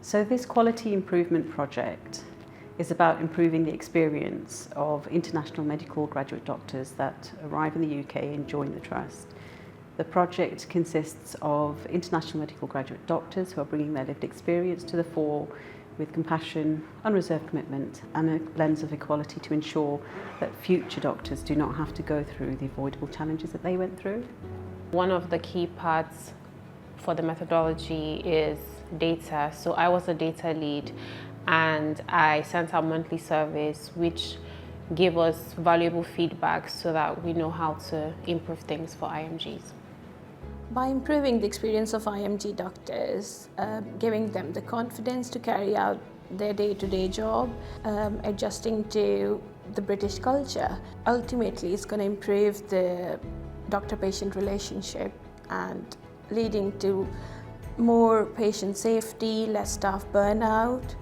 So this quality improvement project is about improving the experience of international medical graduate doctors that arrive in the UK and join the Trust. The project consists of international medical graduate doctors who are bringing their lived experience to the fore with compassion, unreserved commitment and a lens of equality to ensure that future doctors do not have to go through the avoidable challenges that they went through. One of the key parts for the methodology is data. So I was a data lead and I sent out monthly surveys which give us valuable feedback so that we know how to improve things for IMGs. By improving the experience of IMG doctors, giving them the confidence to carry out their day-to-day job, adjusting to the British culture, ultimately it's going to improve the doctor-patient relationship and leading to more patient safety, less staff burnout,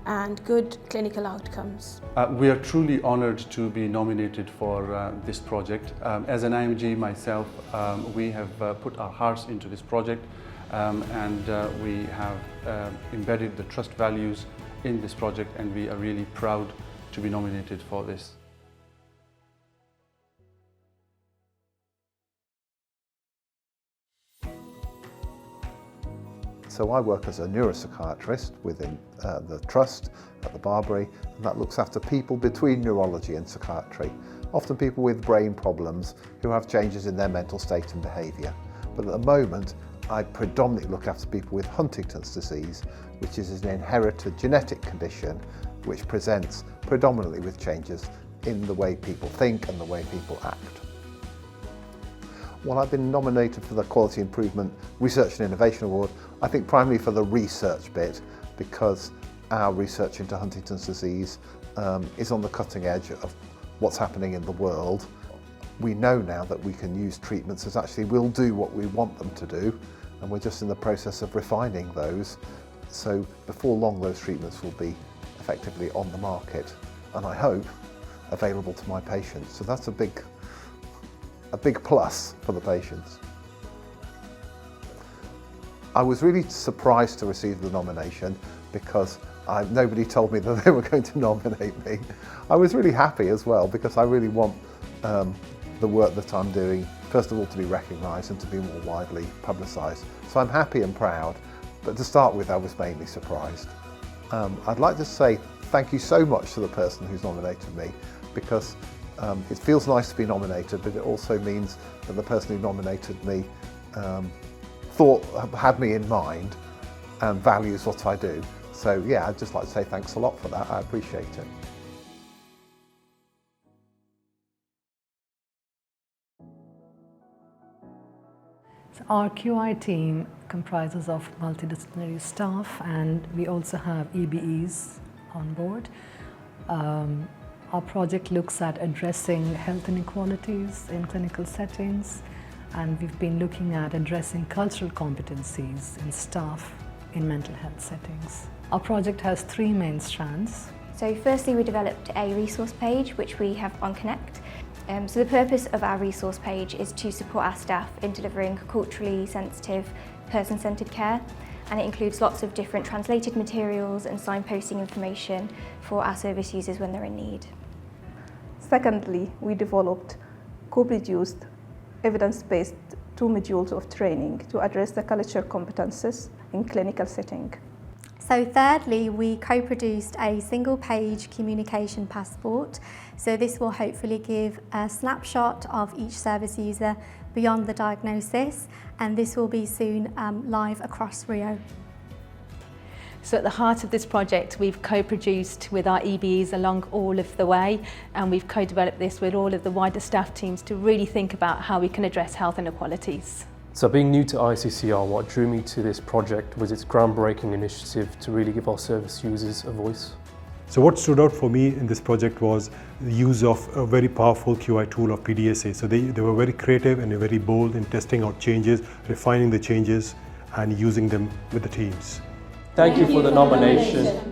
and good clinical outcomes. We are truly honoured to be nominated for this project. As an IMG myself, we have put our hearts into this project and we have embedded the trust values in this project, and we are really proud to be nominated for this. So I work as a neuropsychiatrist within the Trust at the Barbary, and that looks after people between neurology and psychiatry, often people with brain problems who have changes in their mental state and behaviour. But at the moment, I predominantly look after people with Huntington's disease, which is an inherited genetic condition which presents predominantly with changes in the way people think and the way people act. Well, I've been nominated for the Quality Improvement Research and Innovation Award, I think primarily for the research bit, because our research into Huntington's disease is on the cutting edge of what's happening in the world. We know now that we can use treatments that actually will do what we want them to do, and we're just in the process of refining those. So before long, those treatments will be effectively on the market, and I hope available to my patients. So that's a big plus for the patients. I was really surprised to receive the nomination because nobody told me that they were going to nominate me. I was really happy as well because I really want the work that I'm doing, first of all, to be recognised and to be more widely publicised. So I'm happy and proud, but to start with, I was mainly surprised. I'd like to say thank you so much to the person who's nominated me, because it feels nice to be nominated, but it also means that the person who nominated me had me in mind and values what I do. So yeah, I'd just like to say thanks a lot for that. I appreciate it. So our QI team comprises of multidisciplinary staff, and we also have EBEs on board. Our project looks at addressing health inequalities in clinical settings, and we've been looking at addressing cultural competencies in staff in mental health settings. Our project has three main strands. So firstly, we developed a resource page which we have on Connect. So the purpose of our resource page is to support our staff in delivering culturally sensitive, person-centred care, and it includes lots of different translated materials and signposting information for our service users when they're in need. Secondly, we developed co-produced evidence-based 2 modules of training to address the cultural competences in clinical setting. So thirdly, we co-produced a single-page communication passport. So this will hopefully give a snapshot of each service user beyond the diagnosis, and this will be soon live across Rio. So at the heart of this project, we've co-produced with our EBEs along all of the way, and we've co-developed this with all of the wider staff teams to really think about how we can address health inequalities. So being new to ICCR, what drew me to this project was its groundbreaking initiative to really give our service users a voice. So what stood out for me in this project was the use of a very powerful QI tool of PDSA. So they were very creative and very bold in testing out changes, refining the changes and using them with the teams. Thank you for the nomination.